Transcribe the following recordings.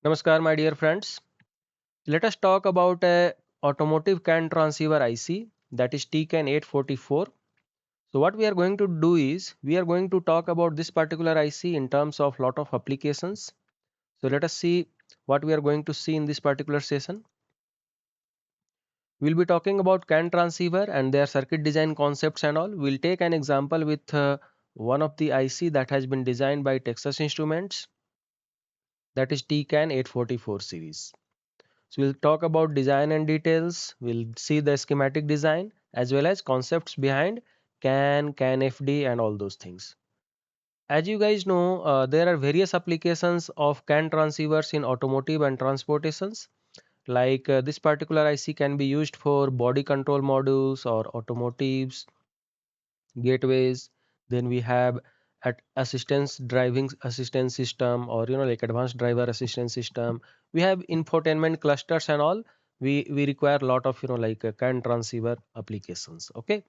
Namaskar, my dear friends. Let us talk about a automotive CAN transceiver IC, that is TCAN844. So what we are going to do is we are going to talk about this particular IC in terms of lot of applications. So let us see what we are going to see in this particular session. We'll be talking about CAN transceiver and their circuit design concepts and all. We'll take an example with one of the IC that has been designed by Texas Instruments, that is TCAN844 series. So we'll talk about design and details. We'll see the schematic design as well as concepts behind CAN FD and all those things. As you guys know, there are various applications of CAN transceivers in automotive and transportations. Like this particular IC can be used for body control modules or automotives, gateways. Then we have at assistance driving assistance system, or like advanced driver assistance system. We have infotainment clusters and all. We require a lot of like CAN transceiver applications. Okay.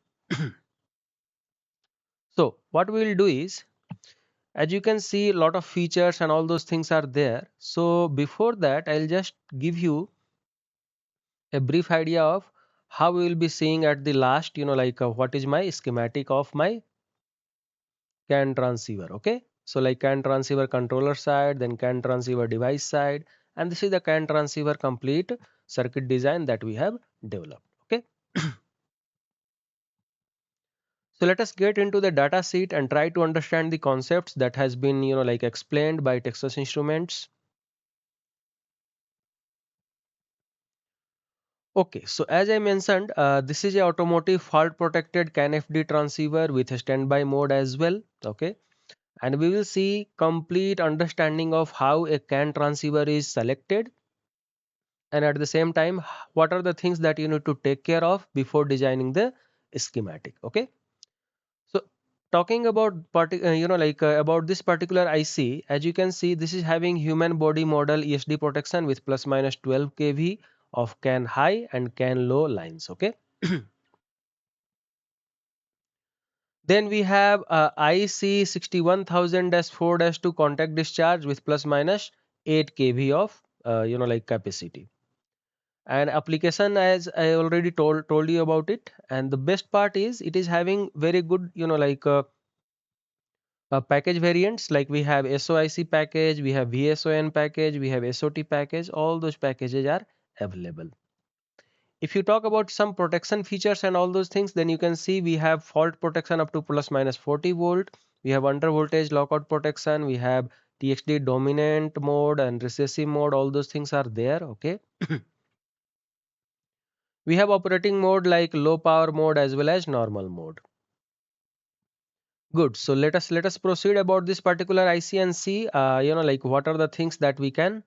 So what we will do is, as you can see, a lot of features and all those things are there. So before that, I'll just give you a brief idea of how we will be seeing at the last, like what is my schematic of my CAN transceiver. Okay. So like CAN transceiver controller side, then CAN transceiver device side, and this is the CAN transceiver complete circuit design that we have developed. Okay. So let us get into the data sheet and try to understand the concepts that has been like explained by Texas Instruments. Okay, so as I mentioned, this is a automotive fault protected CAN FD transceiver with a standby mode as well. Okay, and we will see complete understanding of how a CAN transceiver is selected, and at the same time what are the things that you need to take care of before designing the schematic. Okay, so talking about about this particular IC, as you can see, this is having human body model ESD protection with plus minus 12 kV of CAN high and CAN low lines. Okay. Then we have IC 61000-4-2 contact discharge with plus minus 8 kV of like capacity. And application, as I already told you about it, and the best part is it is having very good like package variants. Like we have SOIC package, we have VSON package, we have SOT package. All those packages are available. If you talk about some protection features and all those things, then you can see we have fault protection up to plus minus 40 volt. We have under voltage lockout protection. We have TXD dominant mode and recessive mode. All those things are there. Okay. We have operating mode like low power mode as well as normal mode. Good. So let us proceed about this particular IC and see like what are the things that we can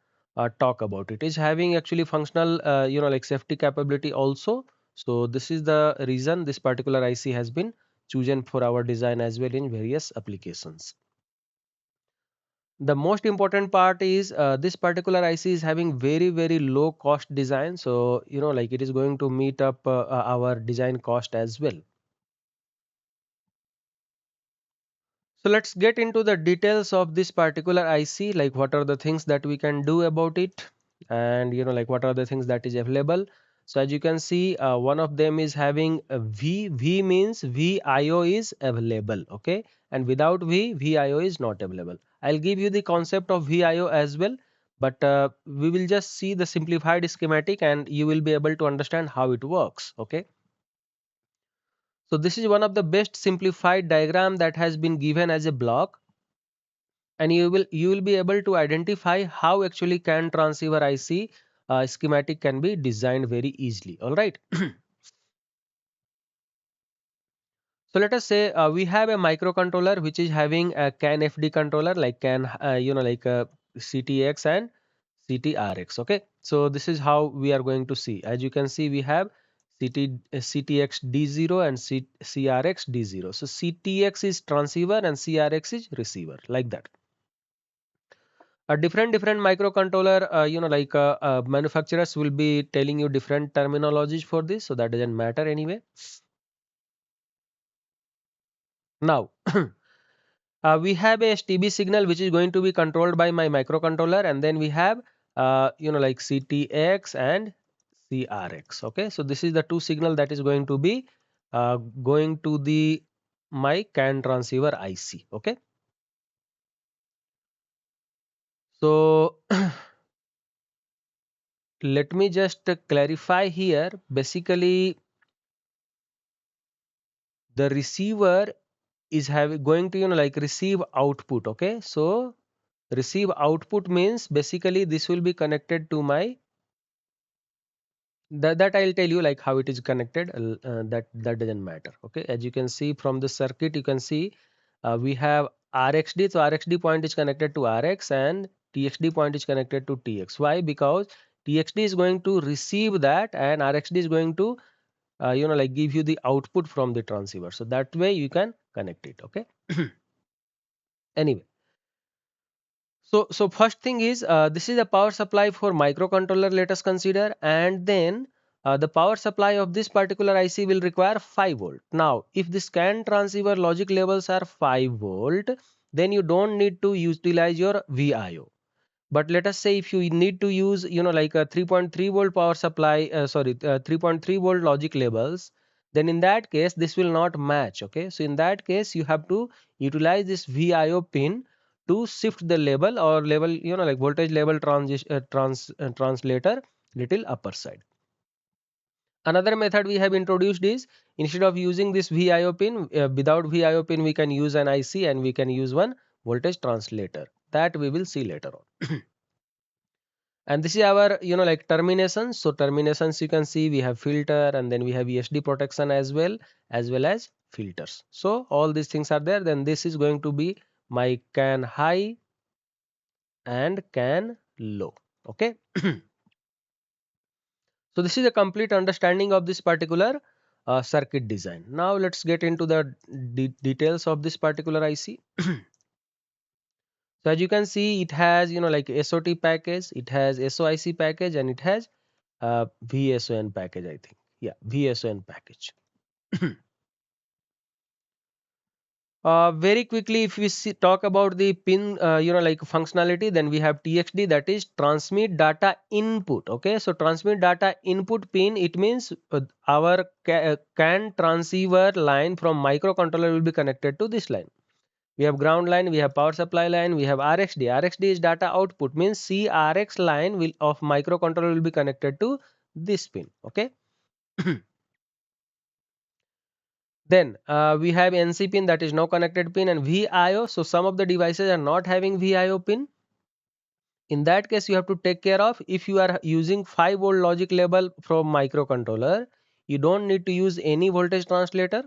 talk about. It is having actually functional like safety capability also. So this is the reason this particular IC has been chosen for our design as well in various applications. The most important part is this particular IC is having very low cost design. So like it is going to meet up our design cost as well. So let's get into the details of this particular IC, like what are the things that we can do about it, and like what are the things that is available. So as you can see, one of them is having a V means VIO is available. Okay, and without VIO is not available. I'll give you the concept of VIO as well, but we will just see the simplified schematic and you will be able to understand how it works. Okay. So this is one of the best simplified diagram that has been given as a block, and you will be able to identify how actually CAN transceiver IC schematic can be designed very easily. All right. So let us say we have a microcontroller which is having a CAN FD controller like CAN like CTX and CTRX. Okay, so this is how we are going to see. As you can see, we have CTX D0 and CRX D0. So CTX is transceiver and CRX is receiver, like that. A different microcontroller like manufacturers will be telling you different terminologies for this, so that doesn't matter anyway. Now we have a STB signal which is going to be controlled by my microcontroller, and then we have like CTX and CRX. Okay, so this is the two signal that is going to be going to the my CAN transceiver IC. Okay, so let me just clarify here. Basically, the receiver is having going to like receive output. Okay, so receive output means basically this will be connected to my that I'll tell you like how it is connected. That doesn't matter. Okay, as you can see from the circuit, you can see we have RxD. So RxD point is connected to Rx and TXD point is connected to TX. Why? Because TXD is going to receive that and RxD is going to like give you the output from the transceiver. So that way you can connect it. Okay. Anyway, so first thing is this is a power supply for microcontroller, let us consider, and then the power supply of this particular IC will require 5 volt. Now if this CAN transceiver logic levels are 5 volt, then you don't need to utilize your VIO. But let us say if you need to use like a 3.3 volt power supply, 3.3 volt logic levels, then in that case this will not match. Okay, so in that case you have to utilize this VIO pin to shift the level or level like voltage level translator little upper side. Another method we have introduced is, instead of using this VIO pin, without VIO pin we can use an IC and we can use one voltage translator. That we will see later on. And this is our like terminations. So terminations, you can see we have filter and then we have ESD protection as well as filters. So all these things are there. Then this is going to be my CAN high and CAN low. Okay. So this is a complete understanding of this particular circuit design. Now let's get into the details of this particular IC. So as you can see, it has like SOT package, it has SOIC package, and it has VSON package. I think, yeah, VSON package. Very quickly, if we talk about the pin, like functionality, then we have TXD, that is transmit data input. Okay, so transmit data input pin, it means our CAN transceiver line from microcontroller will be connected to this line. We have ground line, we have power supply line, we have RxD. RxD is data output, means CRX line will of microcontroller will be connected to this pin. Okay. Then we have NC pin, that is no connected pin, and VIO. So some of the devices are not having VIO pin. In that case, you have to take care of, if you are using 5 volt logic level from microcontroller, you don't need to use any voltage translator.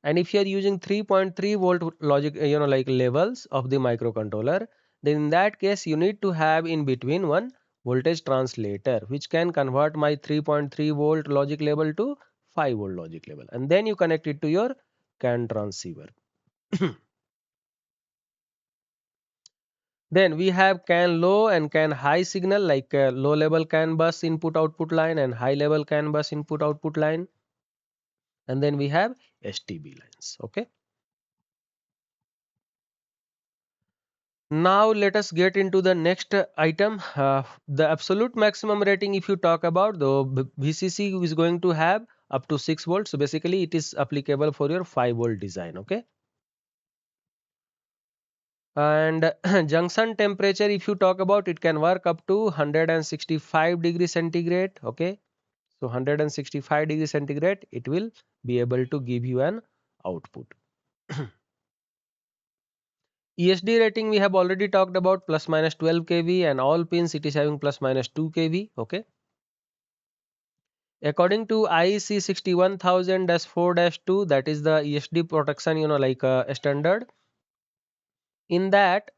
And if you are using 3.3 volt logic like levels of the microcontroller, then in that case you need to have in between one voltage translator which can convert my 3.3 volt logic level to 5 volt logic level, and then you connect it to your CAN transceiver. Then we have CAN low and CAN high signal, like low level CAN bus input output line and high level CAN bus input output line, and then we have STB lines. Okay. Now let us get into the next item. The absolute maximum rating, if you talk about, the VCC is going to have up to 6 volts. So basically it is applicable for your 5 volt design. Okay. And junction temperature, if you talk about, it can work up to 165 degrees centigrade. Okay. So 165 degrees centigrade, it will be able to give you an output. ESD rating we have already talked about, plus minus 12 kV, and all pins it is having plus minus 2 kV. Okay. According to IEC 61000-4-2, that is the ESD protection, like standard. In that,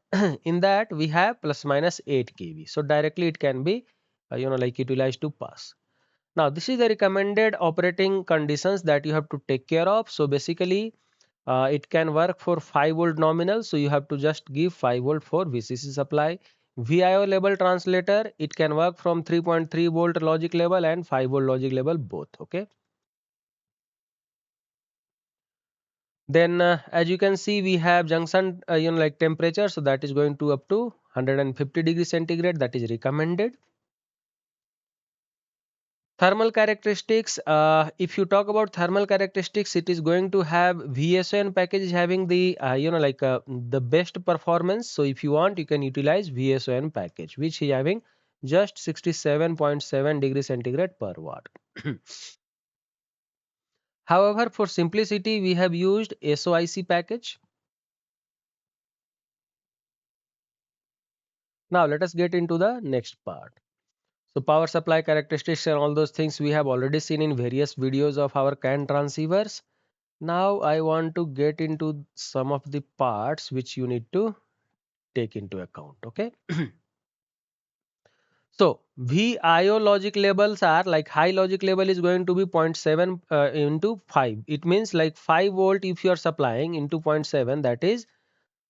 in that we have plus minus 8 kV. So directly it can be, like utilized to pass. Now this is the recommended operating conditions that you have to take care of. So basically, it can work for 5 volt nominal. So you have to just give 5 volt for VCC supply. VIO level translator, it can work from 3.3 volt logic level and 5 volt logic level both. Okay. Then as you can see, we have junction like temperature, so that is going to up to 150 degrees centigrade, that is recommended. Thermal characteristics, if you talk about thermal characteristics, it is going to have VSON package is having the the best performance. So if you want, you can utilize VSON package, which is having just 67.7 degrees centigrade per watt. However, for simplicity, we have used SOIC package. Now let us get into the next part. So power supply characteristics and all those things we have already seen in various videos of our CAN transceivers. Now I want to get into some of the parts which you need to take into account. Okay. So VIO logic levels are like high logic level is going to be 0.7 into 5. It means like 5 volt if you are supplying into 0.7, that is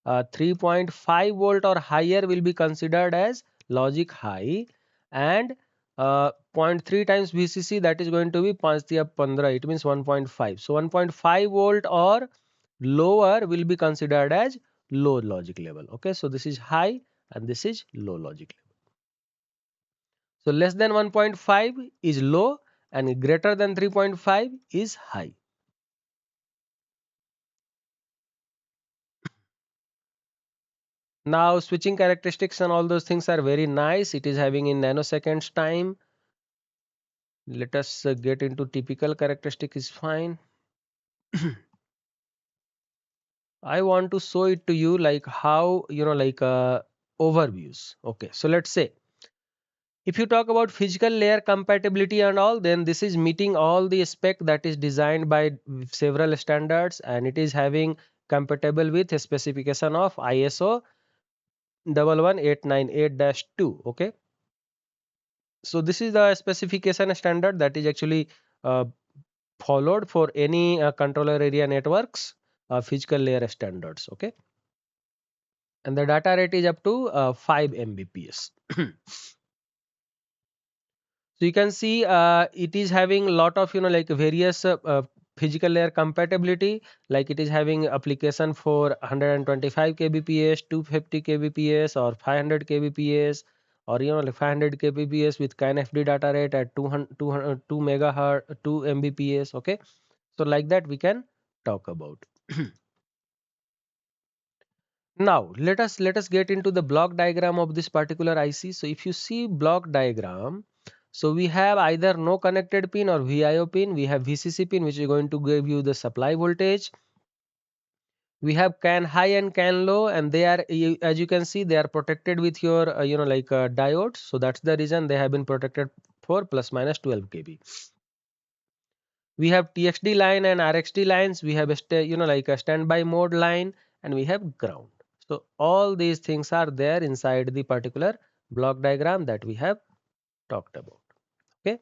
3.5 volt or higher will be considered as logic high, and zero point 0.3 times VCC, that is going to be 5 tiya 15, it means 1.5. So 1.5 volt or lower will be considered as low logic level. Okay, so this is high and this is low logic level. So less than 1.5 is low and greater than 3.5 is high. Now switching characteristics and all those things are very nice. It is having in nanoseconds time. Let us get into typical characteristic is fine. I want to show it to you like how, overviews. Okay, so let's say if you talk about physical layer compatibility and all, then this is meeting all the spec that is designed by several standards, and it is having compatible with a specification of ISO 11898-2. Okay, so this is the specification standard that is actually uh, followed for any controller area networks physical layer standards. Okay, and the data rate is up to 5 Mbps. So you can see it is having a lot of various physical layer compatibility, like it is having application for 125 kbps, 250 kbps or 500 kbps, or like 500 kbps with CAN FD data rate at 2 megahertz 2 mbps. Okay, so like that we can talk about. Now let us get into the block diagram of this particular IC. So if you see block diagram, so we have either no connected pin or VIO pin. We have VCC pin, which is going to give you the supply voltage. We have CAN high and CAN low, and they are, as you can see, they are protected with your diodes. So that's the reason they have been protected for plus minus 12 kb. We have TXD line and RXD lines. We have a standby mode line, and we have ground. So all these things are there inside the particular block diagram that we have talked about. Okay.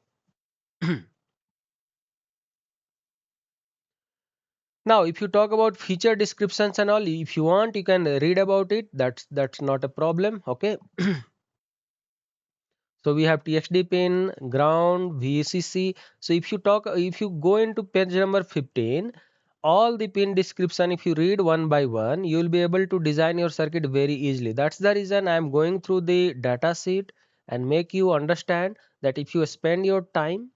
Now if you talk about feature descriptions and all, if you want, you can read about it. That's not a problem. Okay. So we have TXD pin, ground, VCC. So if you go into page number 15, all the pin description, if you read one by one, you will be able to design your circuit very easily. That's the reason I am going through the data sheet and make you understand that if you spend your time,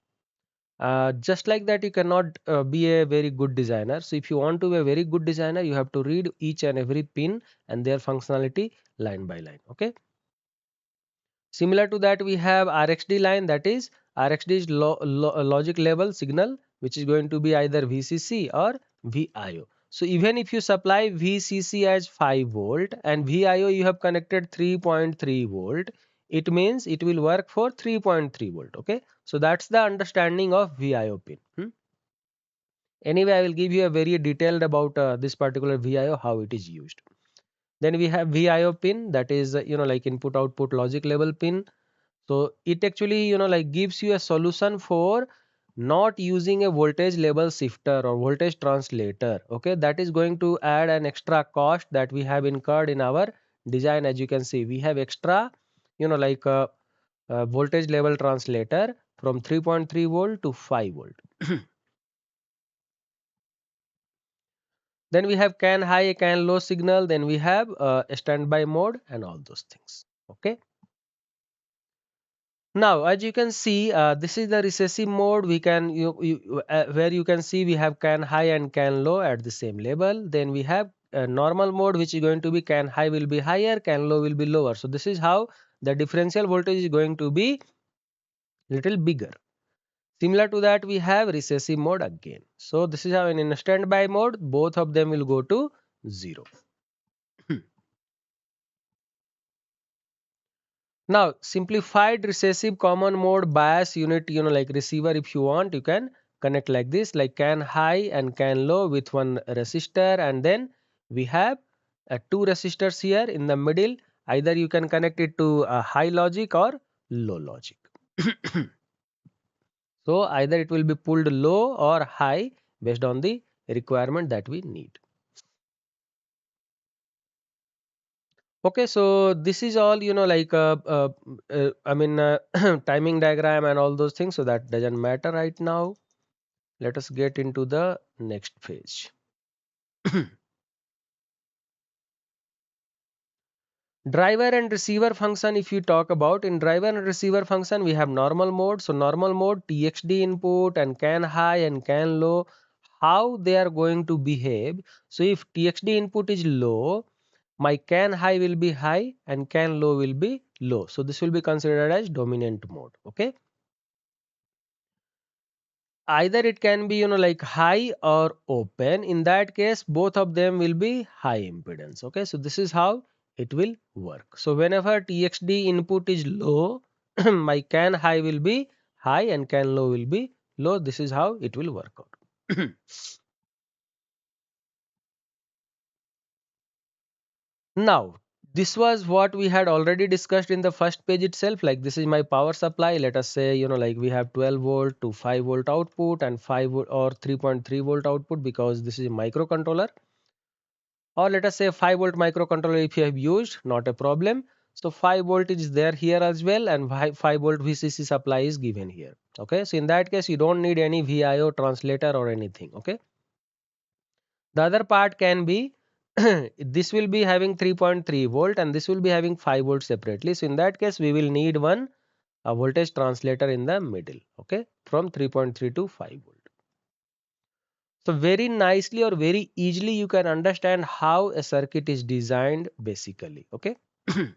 just like that, you cannot be a very good designer. So if you want to be a very good designer, you have to read each and every pin and their functionality line by line. Okay. Similar to that, we have RXD line, that is RXD is logic level signal, which is going to be either VCC or VIO. So even if you supply VCC as 5 volt and VIO you have connected 3.3 volt, it means it will work for 3.3 volt. Okay, so that's the understanding of VIO pin. Anyway, I will give you a very detailed about this particular VIO, how it is used. Then we have VIO pin, that is like input output logic level pin. So it actually gives you a solution for not using a voltage level shifter or voltage translator. Okay, that is going to add an extra cost that we have incurred in our design. As you can see, we have extra voltage level translator from 3.3 volt to 5 volt. Then we have CAN high, CAN low signal. Then we have a standby mode and all those things. Okay. Now, as you can see, this is the recessive mode. We can where you can see we have CAN high and CAN low at the same level. Then we have a normal mode, which is going to be CAN high will be higher, CAN low will be lower. So this is how the differential voltage is going to be little bigger. Similar to that, we have recessive mode again. So this is how in a standby mode, both of them will go to 0. Now, simplified recessive common mode bias unit, like receiver, if you want, you can connect like this, like CAN high and CAN low with one resistor, and then we have two resistors here in the middle. Either you can connect it to a high logic or low logic. So either it will be pulled low or high based on the requirement that we need. Okay, so this is all, like I mean timing diagram and all those things. So that doesn't matter right now. Let us get into the next phase. Driver and receiver function, if you talk about in driver and receiver function, we have normal mode. So normal mode, TXD input and CAN high and CAN low, how they are going to behave. So if TXD input is low, my CAN high will be high and CAN low will be low. So this will be considered as dominant mode. Okay. Either it can be, like high or open. In that case, both of them will be high impedance. Okay. So this is how it will work. So whenever TXD input is low, my CAN high will be high and CAN low will be low. This is how it will work out. Now, this was what we had already discussed in the first page itself. Like this is my power supply. Let us say, like we have 12 volt to 5 volt output and 5 volt or 3.3 volt output because this is a microcontroller. Or let us say 5 volt microcontroller if you have used, not a problem. So 5 volt is there here as well and 5 volt VCC supply is given here. Okay. So in that case, you don't need any VIO translator or anything. Okay. The other part can be this will be having 3.3 volt and this will be having 5 volt separately. So in that case, we will need one a voltage translator in the middle. Okay, from 3.3 to 5 volt. So very nicely or very easily you can understand how a circuit is designed basically. Okay. So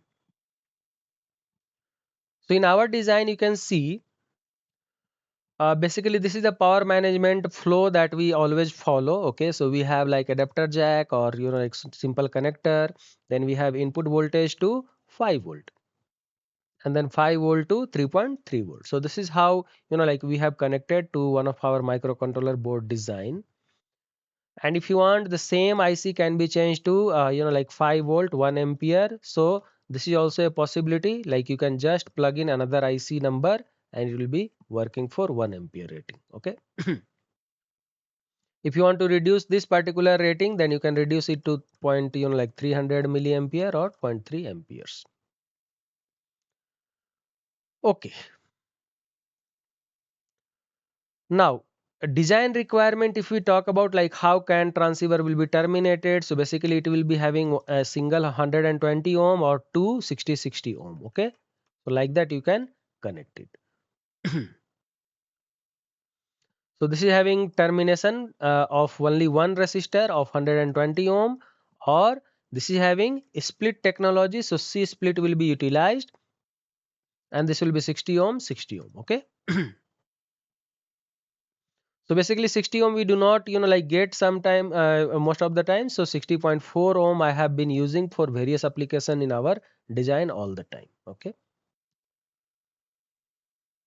in our design, you can see basically this is the power management flow that we always follow. Okay, so we have like adapter jack or like simple connector. Then we have input voltage to 5 volt and then 5 volt to 3.3 volt. So this is how like we have connected to one of our microcontroller board design. And if you want, the same IC can be changed to like 5 volt 1 ampere. So this is also a possibility, like you can just plug in another IC number and it will be working for 1 ampere rating. Okay. If you want to reduce this particular rating, then you can reduce it to point like 300 milliampere or zero point 0.3 amperes. Okay. Now, a design requirement, if we talk about like how CAN transceiver will be terminated. So basically it will be having a single 120 ohm or two 60 ohm. Okay. So like that you can connect it. So this is having termination of only one resistor of 120 ohm, or this is having split technology. So C split will be utilized and this will be 60 ohm, 60 ohm. Okay. So basically 60 ohm we do not like get sometime most of the time. So 60.4 ohm I have been using for various application in our design all the time. Okay.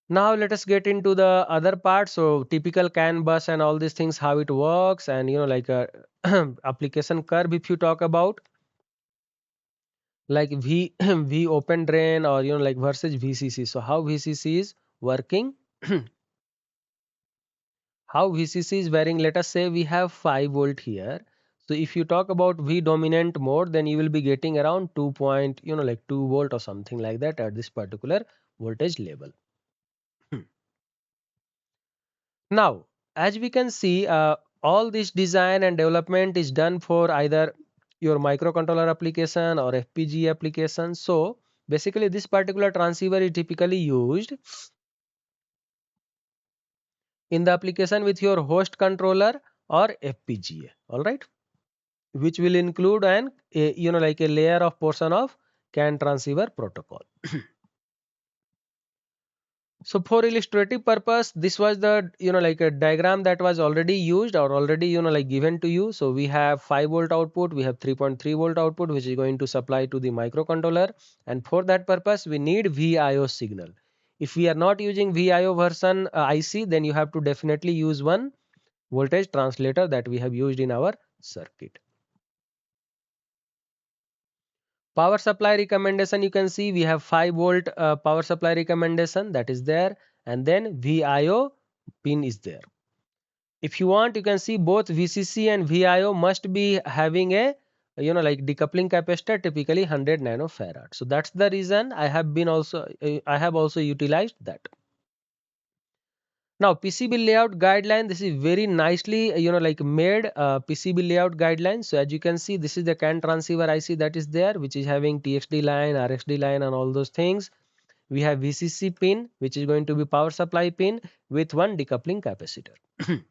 Now let us get into the other part. So typical CAN bus and all these things, how it works, and like a application curve if you talk about like V open drain or like versus VCC. So how VCC is working. How VCC is varying, let us say we have 5 volt here. So if you talk about V dominant mode, then you will be getting around 2 point, like 2 volt or something like that at this particular voltage level. Now, as we can see, all this design and development is done for either your microcontroller application or FPGA application. So basically this particular transceiver is typically used in the application with your host controller or FPGA, all right, which will include like a layer of portion of CAN transceiver protocol. So for illustrative purpose, this was the like a diagram that was already used or already like given to you. So we have 5-volt output, we have 3.3-volt output, which is going to supply to the microcontroller, and for that purpose we need VIO signal. If we are not using VIO version IC, then you have to definitely use one voltage translator that we have used in our circuit. Power supply recommendation, you can see we have 5-volt power supply recommendation that is there, and then VIO pin is there. If you want, you can see both VCC and VIO must be having a like decoupling capacitor, typically 100 nanofarad. So that's the reason I have also utilized that. Now PCB layout guideline, this is very nicely like made PCB layout guideline. So as you can see, this is the CAN transceiver IC that is there, which is having TXD line, RXD line and all those things. We have VCC pin, which is going to be power supply pin with one decoupling capacitor.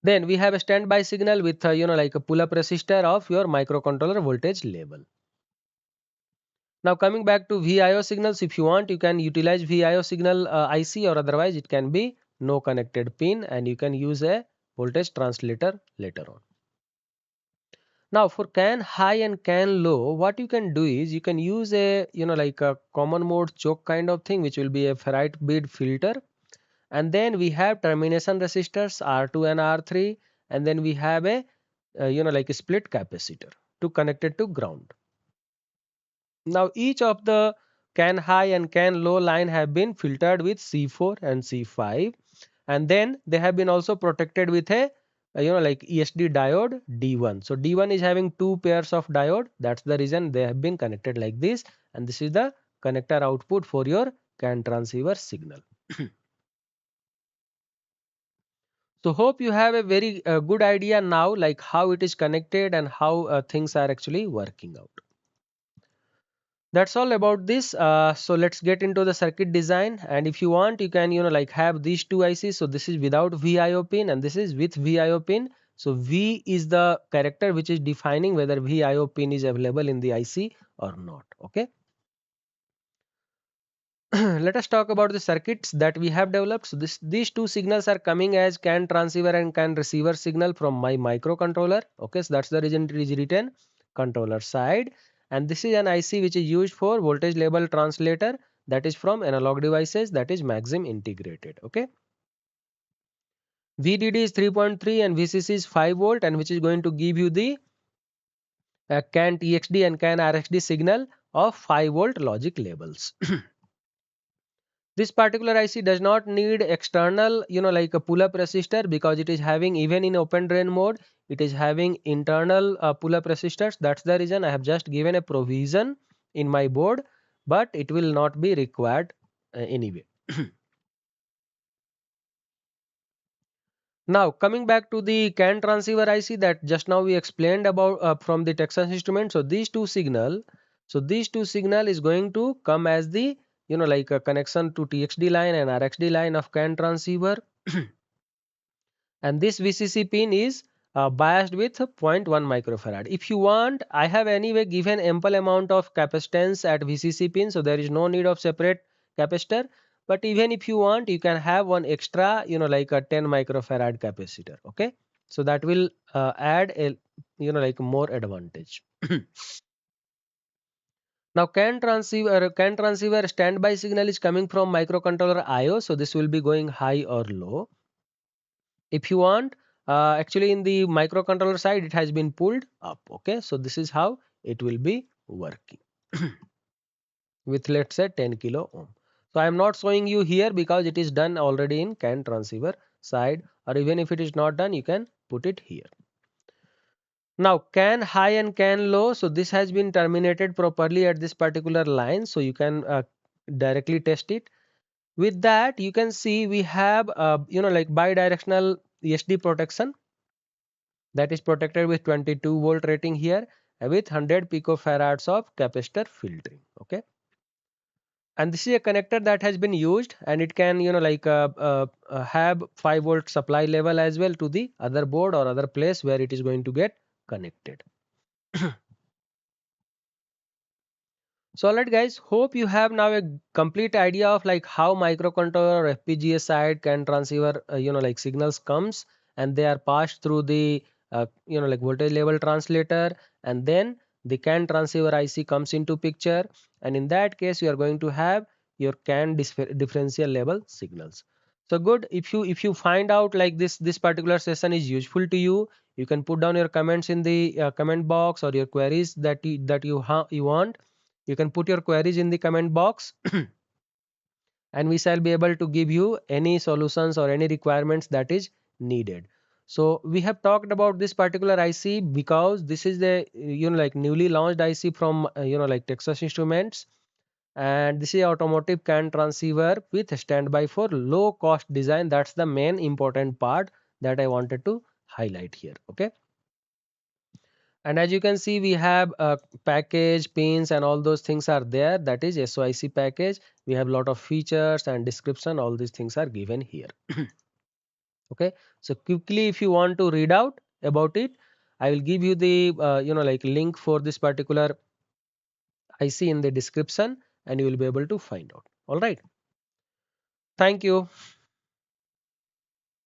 Then we have a standby signal with like a pull-up resistor of your microcontroller voltage level. Now coming back to VIO signals, if you want, you can utilize VIO signal IC, or otherwise it can be no connected pin, and you can use a voltage translator later on. Now for CAN high and CAN low, what you can do is you can use a like a common mode choke kind of thing, which will be a ferrite bead filter. And then we have termination resistors R2 and R3, and then we have a like a split capacitor to connect it to ground. Now each of the CAN high and CAN low line have been filtered with C4 and C5, and then they have been also protected with a like ESD diode D1. So D1 is having 2 pairs of diode. That's the reason they have been connected like this, and this is the connector output for your CAN transceiver signal. So hope you have a very good idea now, like how it is connected and how things are actually working out. That's all about this. So let's get into the circuit design, and if you want, you can like have these two ICs. So this is without VIO pin and this is with VIO pin. So V is the character which is defining whether VIO pin is available in the IC or not. Okay. Let us talk about the circuits that we have developed. So these two signals are coming as CAN transceiver and CAN receiver signal from my microcontroller. Okay, so that's the reason it is written controller side. And this is an IC which is used for voltage label translator, that is from analog devices, that is Maxim integrated. Okay. VDD is 3.3 and VCC is 5 volt, and which is going to give you the CAN TXD and CAN RXD signal of 5 volt logic labels. This particular IC does not need external, like a pull-up resistor, because it is having, even in open drain mode, it is having internal pull-up resistors. That's the reason I have just given a provision in my board, but it will not be required anyway. Now coming back to the CAN transceiver IC that just now we explained about from the Texas Instrument. So these two signal is going to come as the like a connection to TXD line and RXD line of CAN transceiver. And this VCC pin is biased with 0.1 microfarad. If you want, I have anyway given ample amount of capacitance at VCC pin, so there is no need of separate capacitor. But even if you want, you can have one extra, like a 10 microfarad capacitor. Okay, so that will add a like more advantage. Now CAN transceiver standby signal is coming from microcontroller IO, so this will be going high or low. If you want, actually in the microcontroller side, it has been pulled up. Okay, so this is how it will be working with, let's say, 10 kilo ohm. So I am not showing you here because it is done already in CAN transceiver side, or even if it is not done, you can put it here. Now CAN high and CAN low, so this has been terminated properly at this particular line, so you can directly test it. With that, you can see we have like bidirectional SD protection, that is protected with 22-volt rating here, with 100 picofarads of capacitor filtering. Okay, and this is a connector that has been used, and it can have 5-volt supply level as well to the other board or other place where it is going to get connected. So alright guys, hope you have now a complete idea of like how microcontroller or FPGA side CAN transceiver signals comes, and they are passed through the voltage level translator, and then the CAN transceiver IC comes into picture, and in that case you are going to have your CAN differential level signals. So good, if you find out like this particular session is useful to you, you can put down your comments in the comment box, or your queries you want. You can put your queries in the comment box and we shall be able to give you any solutions or any requirements that is needed. So we have talked about this particular IC because this is the newly launched IC from Texas Instruments, and this is automotive CAN transceiver with standby for low cost design. That's the main important part that I wanted to highlight here. Okay. And as you can see, we have a package, pins, and all those things are there. That is SOIC package. We have a lot of features and description. All these things are given here. Okay. So quickly, if you want to read out about it, I will give you the link for this particular IC in the description, and you will be able to find out. All right. Thank you.